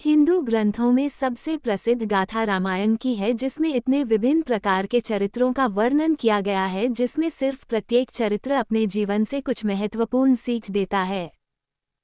हिंदू ग्रंथों में सबसे प्रसिद्ध गाथा रामायण की है, जिसमें इतने विभिन्न प्रकार के चरित्रों का वर्णन किया गया है, जिसमें सिर्फ प्रत्येक चरित्र अपने जीवन से कुछ महत्वपूर्ण सीख देता है।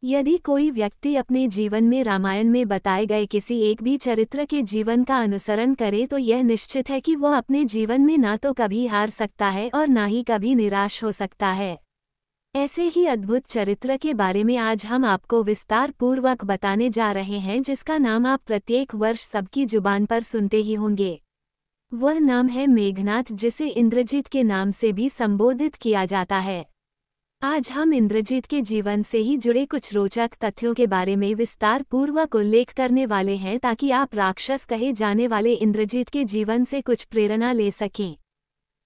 यदि कोई व्यक्ति अपने जीवन में रामायण में बताए गए किसी एक भी चरित्र के जीवन का अनुसरण करे तो यह निश्चित है कि वह अपने जीवन में ना तो कभी हार सकता है और ना ही कभी निराश हो सकता है। ऐसे ही अद्भुत चरित्र के बारे में आज हम आपको विस्तार पूर्वक बताने जा रहे हैं, जिसका नाम आप प्रत्येक वर्ष सबकी जुबान पर सुनते ही होंगे। वह नाम है मेघनाथ, जिसे इंद्रजीत के नाम से भी संबोधित किया जाता है। आज हम इंद्रजीत के जीवन से ही जुड़े कुछ रोचक तथ्यों के बारे में विस्तार पूर्वक उल्लेख करने वाले हैं, ताकि आप राक्षस कहे जाने वाले इंद्रजीत के जीवन से कुछ प्रेरणा ले सकें।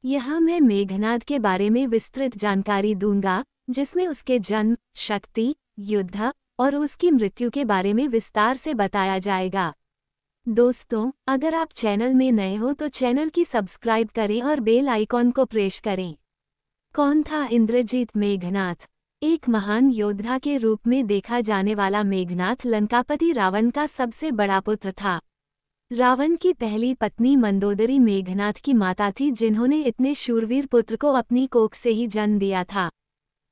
यहाँ मैं मेघनाथ के बारे में विस्तृत जानकारी दूंगा, जिसमें उसके जन्म, शक्ति, युद्ध और उसकी मृत्यु के बारे में विस्तार से बताया जाएगा। दोस्तों, अगर आप चैनल में नए हो तो चैनल की सब्सक्राइब करें और बेल आइकॉन को प्रेस करें। कौन था इंद्रजीत मेघनाथ? एक महान योद्धा के रूप में देखा जाने वाला मेघनाथ लंकापति रावण का सबसे बड़ा पुत्र था। रावण की पहली पत्नी मंदोदरी मेघनाथ की माता थी, जिन्होंने इतने शूरवीर पुत्र को अपनी कोख से ही जन्म दिया था।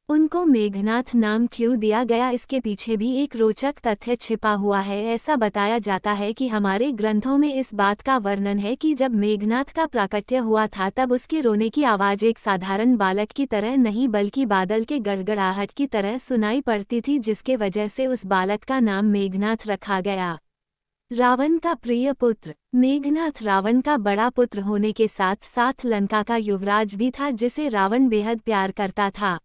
उनको मेघनाथ नाम क्यों दिया गया, इसके पीछे भी एक रोचक तथ्य छिपा हुआ है। ऐसा बताया जाता है कि हमारे ग्रंथों में इस बात का वर्णन है कि जब मेघनाथ का प्राकट्य हुआ था तब उसके रोने की आवाज़ एक साधारण बालक की तरह नहीं बल्कि बादल के गड़गड़ाहट की तरह सुनाई पड़ती थी, जिसके वजह से उस बालक का नाम मेघनाथ रखा गया। रावण का प्रिय पुत्र मेघनाथ रावण का बड़ा पुत्र होने के साथ साथ लंका का युवराज भी था, जिसे रावण बेहद प्यार करता था।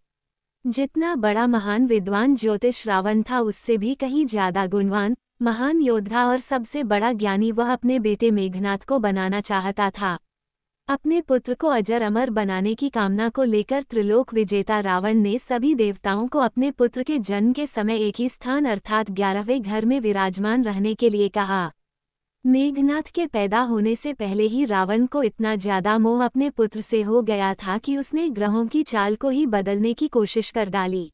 जितना बड़ा महान विद्वान ज्योतिष रावण था, उससे भी कहीं ज्यादा गुणवान, महान योद्धा और सबसे बड़ा ज्ञानी वह अपने बेटे मेघनाथ को बनाना चाहता था। अपने पुत्र को अजर अमर बनाने की कामना को लेकर त्रिलोक विजेता रावण ने सभी देवताओं को अपने पुत्र के जन्म के समय एक ही स्थान अर्थात 11वें घर में विराजमान रहने के लिए कहा। मेघनाथ के पैदा होने से पहले ही रावण को इतना ज्यादा मोह अपने पुत्र से हो गया था कि उसने ग्रहों की चाल को ही बदलने की कोशिश कर डाली।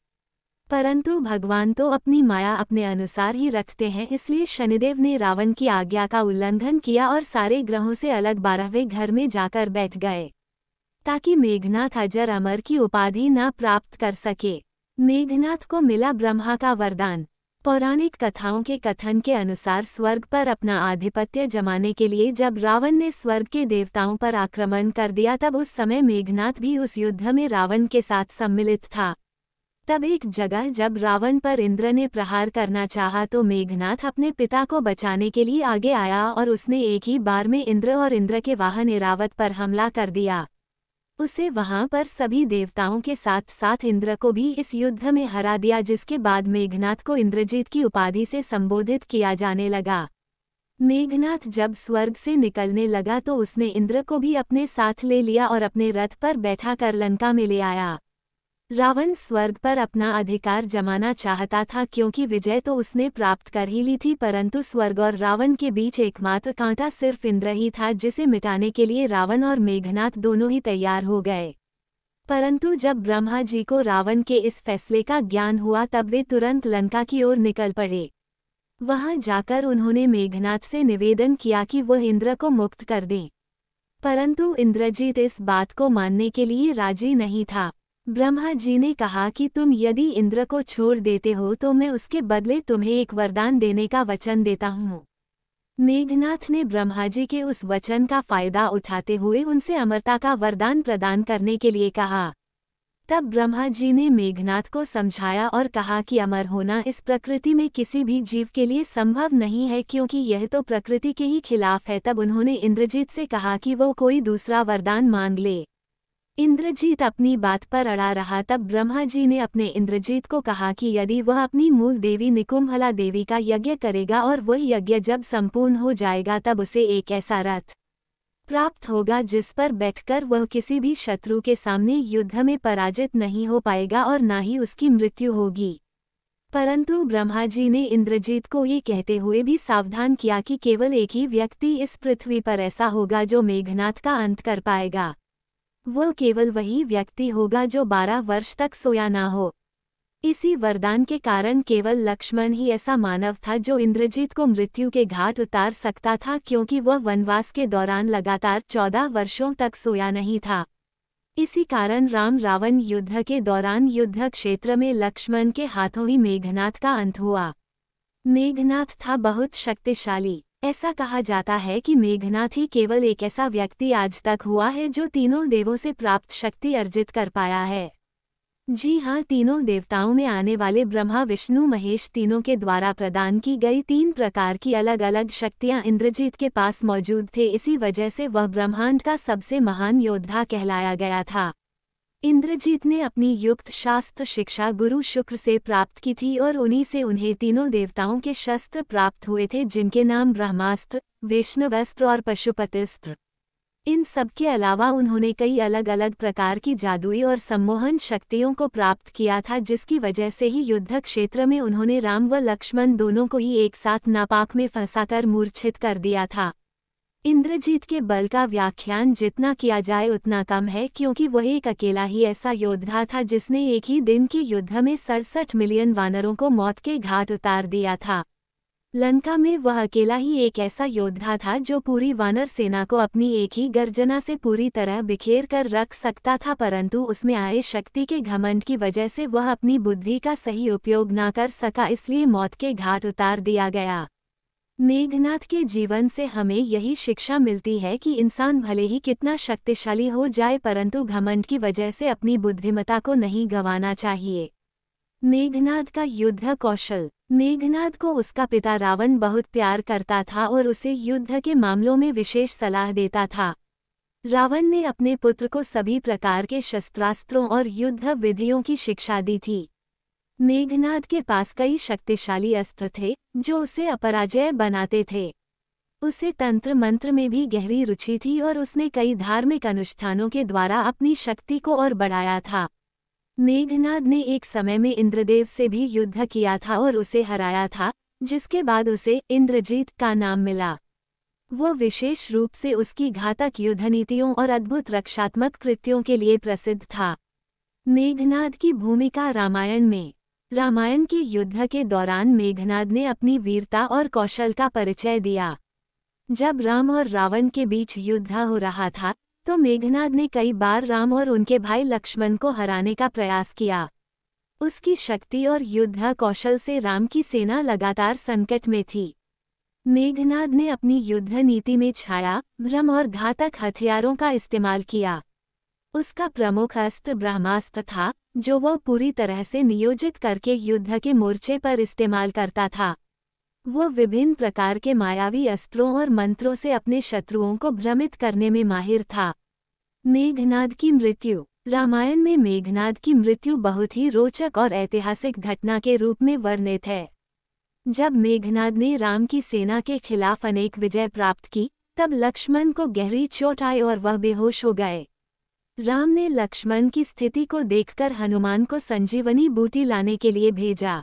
परंतु भगवान तो अपनी माया अपने अनुसार ही रखते हैं, इसलिए शनिदेव ने रावण की आज्ञा का उल्लंघन किया और सारे ग्रहों से अलग 12वें घर में जाकर बैठ गए, ताकि मेघनाथ अजर अमर की उपाधि न प्राप्त कर सके। मेघनाथ को मिला ब्रह्मा का वरदान। पौराणिक कथाओं के कथन के अनुसार स्वर्ग पर अपना आधिपत्य जमाने के लिए जब रावण ने स्वर्ग के देवताओं पर आक्रमण कर दिया, तब उस समय मेघनाथ भी उस युद्ध में रावण के साथ सम्मिलित था। तब एक जगह जब रावण पर इंद्र ने प्रहार करना चाहा तो मेघनाथ अपने पिता को बचाने के लिए आगे आया और उसने एक ही बार में इंद्र और इंद्र के वाहन ऐरावत पर हमला कर दिया। उसे वहां पर सभी देवताओं के साथ साथ इंद्र को भी इस युद्ध में हरा दिया, जिसके बाद मेघनाथ को इंद्रजीत की उपाधि से संबोधित किया जाने लगा। मेघनाथ जब स्वर्ग से निकलने लगा तो उसने इंद्र को भी अपने साथ ले लिया और अपने रथ पर बैठा कर लंका में ले आया। रावण स्वर्ग पर अपना अधिकार जमाना चाहता था, क्योंकि विजय तो उसने प्राप्त कर ही ली थी, परंतु स्वर्ग और रावण के बीच एकमात्र कांटा सिर्फ इंद्र ही था, जिसे मिटाने के लिए रावण और मेघनाथ दोनों ही तैयार हो गए। परंतु जब ब्रह्मा जी को रावण के इस फैसले का ज्ञान हुआ तब वे तुरंत लंका की ओर निकल पड़े। वहां जाकर उन्होंने मेघनाथ से निवेदन किया कि वह इंद्र को मुक्त कर दें, परंतु इंद्रजीत इस बात को मानने के लिए राजी नहीं था। ब्रह्मा जी ने कहा कि तुम यदि इंद्र को छोड़ देते हो तो मैं उसके बदले तुम्हें एक वरदान देने का वचन देता हूँ। मेघनाथ ने ब्रह्मा जी के उस वचन का फायदा उठाते हुए उनसे अमरता का वरदान प्रदान करने के लिए कहा। तब ब्रह्मा जी ने मेघनाथ को समझाया और कहा कि अमर होना इस प्रकृति में किसी भी जीव के लिए संभव नहीं है, क्योंकि यह तो प्रकृति के ही खिलाफ है। तब उन्होंने इंद्रजीत से कहा कि वो कोई दूसरा वरदान मांग ले। इंद्रजीत अपनी बात पर अड़ा रहा। तब ब्रह्मा जी ने अपने इंद्रजीत को कहा कि यदि वह अपनी मूल देवी निकुंभला देवी का यज्ञ करेगा और वह यज्ञ जब संपूर्ण हो जाएगा तब उसे एक ऐसा रथ प्राप्त होगा जिस पर बैठकर वह किसी भी शत्रु के सामने युद्ध में पराजित नहीं हो पाएगा और ना ही उसकी मृत्यु होगी। परंतु ब्रह्मा जी ने इंद्रजीत को ये कहते हुए भी सावधान किया कि केवल एक ही व्यक्ति इस पृथ्वी पर ऐसा होगा जो मेघनाथ का अंत कर पाएगा। वो केवल वही व्यक्ति होगा जो 12 वर्ष तक सोया ना हो। इसी वरदान के कारण केवल लक्ष्मण ही ऐसा मानव था जो इंद्रजीत को मृत्यु के घाट उतार सकता था, क्योंकि वह वनवास के दौरान लगातार 14 वर्षों तक सोया नहीं था। इसी कारण राम रावण युद्ध के दौरान युद्ध क्षेत्र में लक्ष्मण के हाथों ही मेघनाद का अंत हुआ। मेघनाद था बहुत शक्तिशाली। ऐसा कहा जाता है कि मेघनाद ही केवल एक ऐसा व्यक्ति आज तक हुआ है जो तीनों देवों से प्राप्त शक्ति अर्जित कर पाया है। जी हाँ, तीनों देवताओं में आने वाले ब्रह्मा विष्णु महेश तीनों के द्वारा प्रदान की गई 3 प्रकार की अलग अलग शक्तियाँ इंद्रजीत के पास मौजूद थे। इसी वजह से वह ब्रह्मांड का सबसे महान योद्धा कहलाया गया था। इंद्रजीत ने अपनी युक्त शास्त्र शिक्षा गुरु शुक्र से प्राप्त की थी और उन्हीं से उन्हें तीनों देवताओं के शस्त्र प्राप्त हुए थे, जिनके नाम ब्रह्मास्त्र, वैष्णवास्त्र और पशुपतिस्त्र। इन सब के अलावा उन्होंने कई अलग अलग प्रकार की जादुई और सम्मोहन शक्तियों को प्राप्त किया था, जिसकी वजह से ही युद्ध क्षेत्र में उन्होंने राम व लक्ष्मण दोनों को ही एक साथ नापाक में फंसाकर मूर्छित कर दिया था। इंद्रजीत के बल का व्याख्यान जितना किया जाए उतना कम है, क्योंकि वह एक अकेला ही ऐसा योद्धा था जिसने एक ही दिन के युद्ध में 67 मिलियन वानरों को मौत के घाट उतार दिया था। लंका में वह अकेला ही एक ऐसा योद्धा था जो पूरी वानर सेना को अपनी एक ही गर्जना से पूरी तरह बिखेर कर रख सकता था, परंतु उसमें आए शक्ति के घमंड की वजह से वह अपनी बुद्धि का सही उपयोग न कर सका, इसलिए मौत के घाट उतार दिया गया। मेघनाद के जीवन से हमें यही शिक्षा मिलती है कि इंसान भले ही कितना शक्तिशाली हो जाए, परंतु घमंड की वजह से अपनी बुद्धिमत्ता को नहीं गंवाना चाहिए। मेघनाद का युद्ध कौशल। मेघनाद को उसका पिता रावण बहुत प्यार करता था और उसे युद्ध के मामलों में विशेष सलाह देता था। रावण ने अपने पुत्र को सभी प्रकार के शस्त्रास्त्रों और युद्ध विधियों की शिक्षा दी थी। मेघनाद के पास कई शक्तिशाली अस्त्र थे जो उसे अपराजय बनाते थे। उसे तंत्र मंत्र में भी गहरी रुचि थी और उसने कई धार्मिक अनुष्ठानों के द्वारा अपनी शक्ति को और बढ़ाया था। मेघनाद ने एक समय में इंद्रदेव से भी युद्ध किया था और उसे हराया था, जिसके बाद उसे इंद्रजीत का नाम मिला। वो विशेष रूप से उसकी घातक युद्ध नीतियों और अद्भुत रक्षात्मक कृत्यों के लिए प्रसिद्ध था। मेघनाद की भूमिका रामायण में। रामायण के युद्ध के दौरान मेघनाद ने अपनी वीरता और कौशल का परिचय दिया। जब राम और रावण के बीच युद्ध हो रहा था तो मेघनाद ने कई बार राम और उनके भाई लक्ष्मण को हराने का प्रयास किया। उसकी शक्ति और युद्ध कौशल से राम की सेना लगातार संकट में थी। मेघनाद ने अपनी युद्ध नीति में छाया, भ्रम और घातक हथियारों का इस्तेमाल किया। उसका प्रमुख अस्त्र ब्रह्मास्त्र था, जो वह पूरी तरह से नियोजित करके युद्ध के मोर्चे पर इस्तेमाल करता था। वह विभिन्न प्रकार के मायावी अस्त्रों और मंत्रों से अपने शत्रुओं को भ्रमित करने में माहिर था। मेघनाद की मृत्यु। रामायण में मेघनाद की मृत्यु बहुत ही रोचक और ऐतिहासिक घटना के रूप में वर्णित है। जब मेघनाद ने राम की सेना के खिलाफ अनेक विजय प्राप्त की, तब लक्ष्मण को गहरी चोट आई और वह बेहोश हो गए। राम ने लक्ष्मण की स्थिति को देखकर हनुमान को संजीवनी बूटी लाने के लिए भेजा।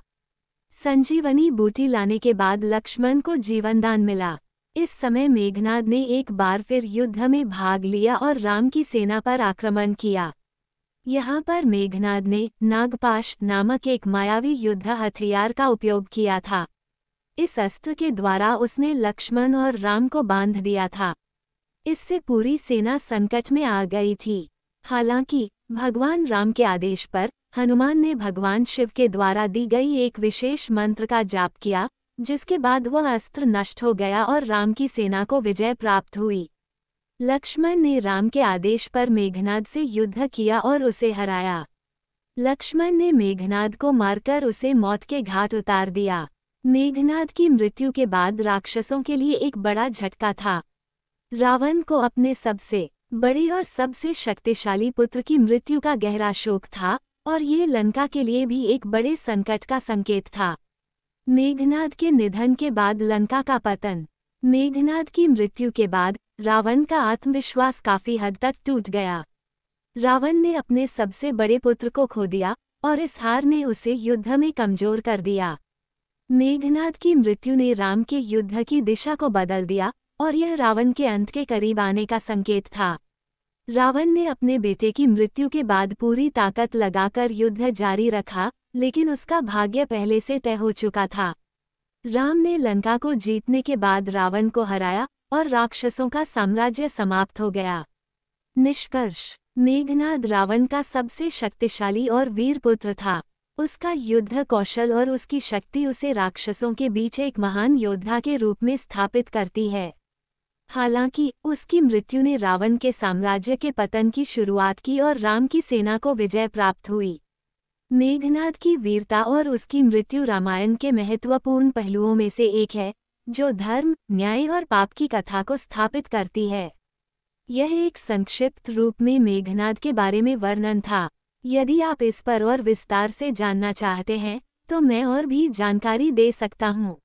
संजीवनी बूटी लाने के बाद लक्ष्मण को जीवनदान मिला। इस समय मेघनाद ने एक बार फिर युद्ध में भाग लिया और राम की सेना पर आक्रमण किया। यहाँ पर मेघनाद ने नागपाश नामक एक मायावी युद्ध हथियार का उपयोग किया था। इस अस्त्र के द्वारा उसने लक्ष्मण और राम को बांध दिया था। इससे पूरी सेना संकट में आ गई थी। हालांकि भगवान राम के आदेश पर हनुमान ने भगवान शिव के द्वारा दी गई एक विशेष मंत्र का जाप किया, जिसके बाद वह अस्त्र नष्ट हो गया और राम की सेना को विजय प्राप्त हुई। लक्ष्मण ने राम के आदेश पर मेघनाद से युद्ध किया और उसे हराया। लक्ष्मण ने मेघनाद को मारकर उसे मौत के घाट उतार दिया। मेघनाद की मृत्यु के बाद राक्षसों के लिए एक बड़ा झटका था। रावण को अपने सबसे बड़े और सबसे शक्तिशाली पुत्र की मृत्यु का गहरा शोक था और ये लंका के लिए भी एक बड़े संकट का संकेत था। मेघनाद के निधन के बाद लंका का पतन। मेघनाद की मृत्यु के बाद रावण का आत्मविश्वास काफी हद तक टूट गया। रावण ने अपने सबसे बड़े पुत्र को खो दिया और इस हार ने उसे युद्ध में कमजोर कर दिया। मेघनाद की मृत्यु ने राम के युद्ध की दिशा को बदल दिया और यह रावण के अंत के करीब आने का संकेत था। रावण ने अपने बेटे की मृत्यु के बाद पूरी ताकत लगाकर युद्ध जारी रखा, लेकिन उसका भाग्य पहले से तय हो चुका था। राम ने लंका को जीतने के बाद रावण को हराया और राक्षसों का साम्राज्य समाप्त हो गया। निष्कर्ष, मेघनाद रावण का सबसे शक्तिशाली और वीर पुत्र था। उसका युद्ध कौशल और उसकी शक्ति उसे राक्षसों के बीच एक महान योद्धा के रूप में स्थापित करती है। हालांकि उसकी मृत्यु ने रावण के साम्राज्य के पतन की शुरुआत की और राम की सेना को विजय प्राप्त हुई। मेघनाद की वीरता और उसकी मृत्यु रामायण के महत्वपूर्ण पहलुओं में से एक है, जो धर्म, न्याय और पाप की कथा को स्थापित करती है। यह एक संक्षिप्त रूप में मेघनाद के बारे में वर्णन था। यदि आप इस पर और विस्तार से जानना चाहते हैं, तो मैं और भी जानकारी दे सकता हूँ।